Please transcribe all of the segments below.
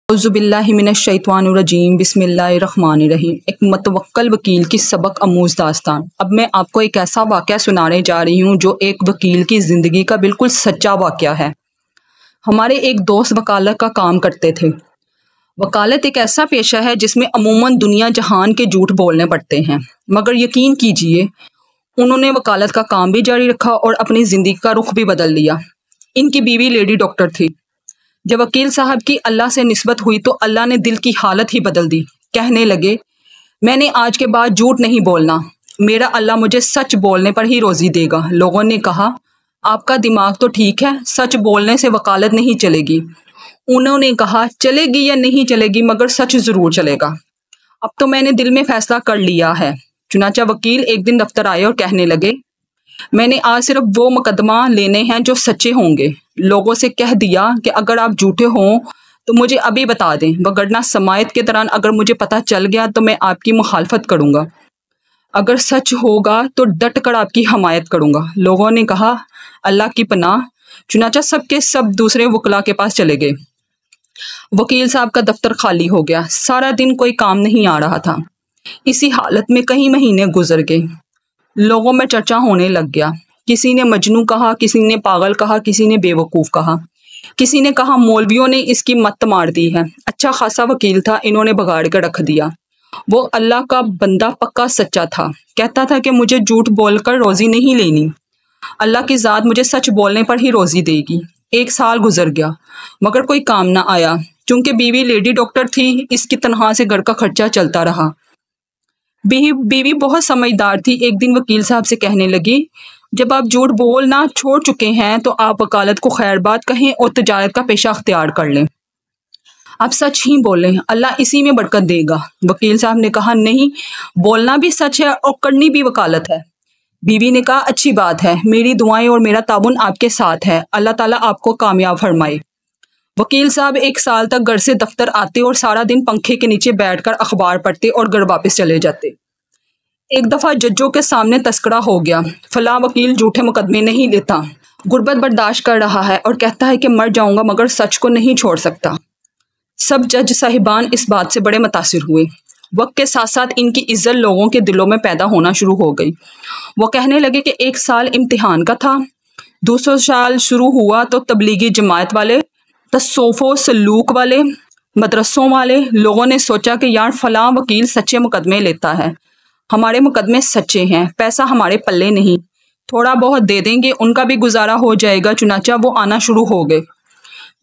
اعوذ باللہ من الشیطان الرجیم بسم اللہ الرحمن الرحیم۔ ایک متوکل وکیل کی سبق آموز داستان۔ اب میں آپ کو ایک ایسا واقعہ سنانے جا رہی ہوں جو ایک وکیل کی زندگی کا بالکل سچا واقعہ ہے۔ ہمارے ایک دوست وکالت کا کام کرتے تھے۔ وکالت ایک ایسا پیشہ ہے جس میں عموماً دنیا جہان کے جھوٹ بولنے پڑتے ہیں، مگر یقین کیجئے انہوں نے وکالت کا کام بھی جاری رکھا اور اپنی زندگی کا رخ بھی بدل لیا۔ ان کی بیوی لیڈی ڈاکٹر تھی۔ جب وکیل صاحب کی اللہ سے نسبت ہوئی تو اللہ نے دل کی حالت ہی بدل دی۔ کہنے لگے، میں نے آج کے بعد جھوٹ نہیں بولنا، میرا اللہ مجھے سچ بولنے پر ہی روزی دے گا۔ لوگوں نے کہا، آپ کا دماغ تو ٹھیک ہے، سچ بولنے سے وکالت نہیں چلے گی۔ انہوں نے کہا، چلے گی یا نہیں چلے گی مگر سچ ضرور چلے گا۔ اب تو میں نے دل میں فیصلہ کر لیا ہے۔ چنانچہ وکیل ایک دن دفتر آئے اور کہنے لگے، میں نے آج صرف وہ مقدمہ لینے ہیں جو سچے ہوں گے۔ لوگوں سے کہہ دیا کہ اگر آپ جھوٹے ہوں تو مجھے ابھی بتا دیں، وگرنہ سماعت کے دوران اگر مجھے پتہ چل گیا تو میں آپ کی مخالفت کروں گا، اگر سچ ہوگا تو ڈٹ کر آپ کی حمایت کروں گا۔ لوگوں نے کہا، اللہ کی پناہ۔ چنانچہ سب کے سب دوسرے وکلاء کے پاس چلے گئے۔ وکیل صاحب کا دفتر خالی ہو گیا۔ سارا دن کوئی کام نہیں آ رہا تھا۔ اسی حالت میں کئی مہینے گزر گئے۔ لوگوں میں چرچا ہونے لگ گیا۔ کسی نے مجنوں کہا، کسی نے پاگل کہا، کسی نے بے وقوف کہا، کسی نے کہا مولویوں نے اس کی مت مار دی ہے۔ اچھا خاصا وکیل تھا، انہوں نے بگاڑ کر رکھ دیا۔ وہ اللہ کا بندہ پکا سچا تھا، کہتا تھا کہ مجھے جھوٹ بول کر روزی نہیں لینی، اللہ کی ذات مجھے سچ بولنے پر ہی روزی دے گی۔ 1 سال گزر گیا مگر کوئی کام نہ آیا۔ چونکہ بیوی لیڈی ڈاکٹر تھی، اس کی تنخواہ سے گھر کا خرچہ چلتا رہا۔ بیوی بہت سمجھدار تھی۔ ایک دن وکیل صاحب سے کہنے لگی، جب آپ جھوٹ بولنا چھوڑ چکے ہیں تو آپ وکالت کو خیر بات کہیں اور تجارت کا پیشہ اختیار کر لیں۔ آپ سچ ہی بولیں، اللہ اسی میں برکت دے گا۔ وکیل صاحب نے کہا، نہیں، بولنا بھی سچ ہے اور کرنی بھی وکالت ہے۔ بیوی نے کہا، اچھی بات ہے، میری دعائیں اور میرا تعاون آپ کے ساتھ ہے، اللہ تعالیٰ آپ کو کامیاب فرمائے۔ وکیل صاحب 1 سال تک گھر سے دفتر آتے اور سارا دن پنکھے کے نیچے بیٹھ کر اخبار پڑھتے اور گھر واپس چلے جاتے۔ ایک دفعہ ججوں کے سامنے تذکرہ ہو گیا، فلاں وکیل جھوٹے مقدمے نہیں لیتا، غربت برداشت کر رہا ہے اور کہتا ہے کہ مر جاؤں گا مگر سچ کو نہیں چھوڑ سکتا۔ سب جج صاحبان اس بات سے بڑے متاثر ہوئے۔ وقت کے ساتھ ساتھ ان کی عزت لوگوں کے دلوں میں پیدا ہونا شروع ہو گئی۔ وہ کہنے لگے کہ 1 سال امتحان کا تھا، 200 سال شروع ہوا تو تبلیغی جماعت والے، تصوف و سلوک والے، مدرسوں والے لوگوں نے سوچا کہ یار فلاں وکیل سچے مقدمے لیتا ہے، ہمارے مقدمے سچے ہیں، پیسہ ہمارے پلے نہیں، تھوڑا بہت دے دیں گے، ان کا بھی گزارا ہو جائے گا۔ چنانچہ وہ آنا شروع ہو گئے۔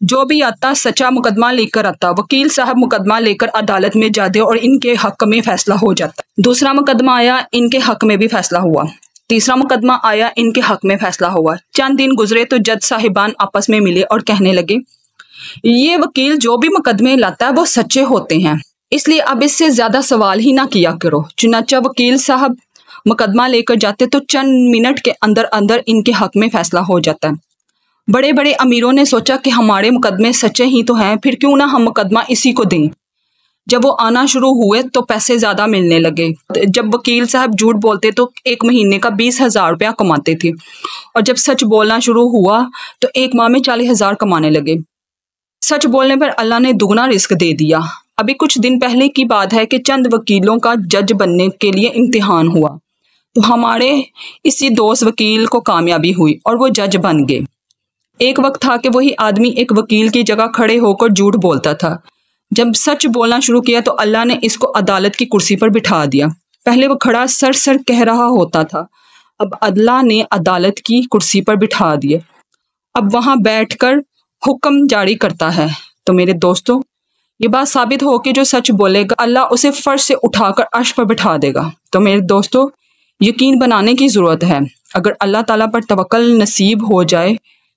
جو بھی آتا سچا مقدمہ لے کر آتا۔ وکیل صاحب مقدمہ لے کر عدالت میں جاتے اور ان کے حق میں فیصلہ ہو جاتا۔ دوسرا مقدمہ آیا، ان کے حق میں بھی فیصلہ ہوا۔ تیسرا مقدمہ آیا، ان کے حق میں فیصلہ ہوا۔ چند دن گزرے تو جج صاحبان آپس میں ملے اور کہنے لگے، یہ وکیل جو بھی مقدمے لاتا ہے وہ سچے ہوتے ہیں، اس لیے اب اس سے زیادہ سوال ہی نہ کیا کرو۔ چنانچہ وکیل صاحب مقدمہ لے کر جاتے تو چند منٹ کے اندر اندر ان کے حق میں فیصلہ ہو جاتا ہے۔ بڑے بڑے امیروں نے سوچا کہ ہمارے مقدمے سچے ہی تو ہیں، پھر کیوں نہ ہم مقدمہ اسی کو دیں۔ جب وہ آنا شروع ہوئے تو پیسے زیادہ ملنے لگے۔ جب وکیل صاحب جھوٹ بولتے تو 1 مہینے کا 20,000 روپیہ کماتے تھے، اور جب سچ بولنا شروع ہوا تو 1 ماہ میں 40,000 کمانے لگے۔ سچ بولنے پر اللہ نے دگنا رزق دے دیا۔ ابھی کچھ دن پہلے کی بات ہے کہ چند وکیلوں کا جج بننے کے لیے امتحان ہوا تو ہمارے اسی دوست وکیل کو کامیابی ہوئی اور وہ جج بن گئے۔ ایک وقت تھا کہ وہی آدمی ایک وکیل کی جگہ کھڑے ہو کر جھوٹ بولتا تھا۔ جب سچ بولنا شروع کیا تو اللہ نے اس کو عدالت کی کرسی پر بٹھا دیا۔ پہلے وہ کھڑا سر سر کہہ رہا ہوتا تھا، اب اللہ نے عدالت کی کرسی پر بٹھا دیا، اب وہاں بیٹھ کر حکم جاری کرتا ہے۔ تو میرے دوستوں، یہ بات ثابت ہو کہ جو سچ بولے گا اللہ اسے فرش سے اٹھا کر عرش پر بٹھا دے گا۔ تو میرے دوستوں، یقین بنانے کی ضرورت ہے۔ اگر اللہ تعالیٰ پر توکل نصیب ہو جائے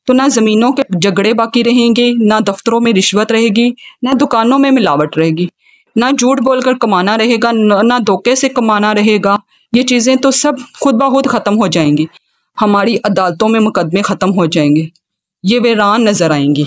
تو نہ زمینوں کے جھگڑے باقی رہیں گے، نہ دفتروں میں رشوت رہے گی، نہ دکانوں میں ملاوٹ رہے گی، نہ جھوٹ بول کر کمانا رہے گا، نہ دھوکے سے کمانا رہے گا۔ یہ چیزیں تو سب خود بخود ختم ہو جائیں گی۔ ہماری عدالتوں میں مقدمے ختم ہو جائیں گے، یہ ویران نظر آئیں گی۔